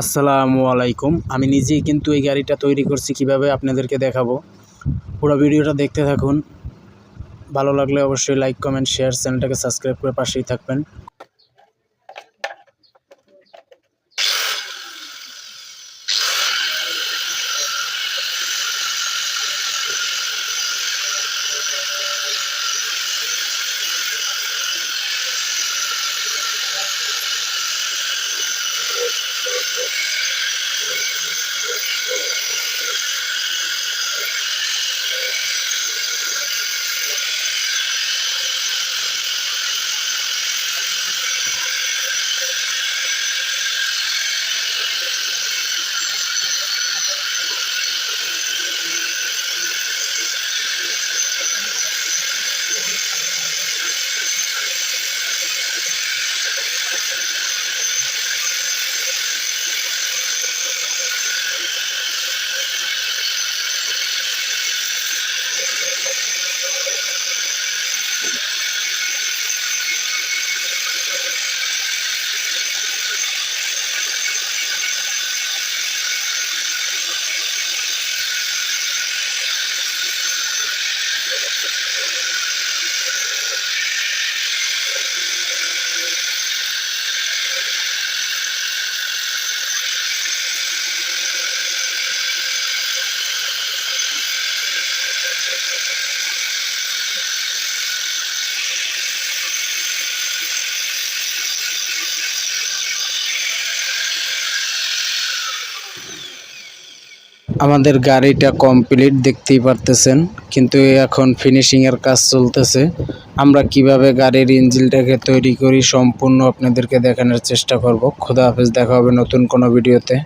আসসালামু আলাইকুম। আমি নিজেই কিন্তু এই গাড়িটা তৈরি করছি, কিভাবে আপনাদেরকে দেখাবো। পুরো ভিডিওটা দেখতে থাকুন। ভালো লাগলে অবশ্যই লাইক, কমেন্ট, শেয়ার, চ্যানেলটাকে সাবস্ক্রাইব করে পাশেই থাকবেন। আমাদের গাড়িটা কমপ্লিট দেখতেই পারতেছেন, কিন্তু এখন ফিনিশিংয়ের কাজ চলতেছে। আমরা কিভাবে গাড়ির ইঞ্জিনটাকে তৈরি করি সম্পূর্ণ আপনাদেরকে দেখানোর চেষ্টা করব। খোদা হাফেজ, দেখা হবে নতুন কোনো ভিডিওতে।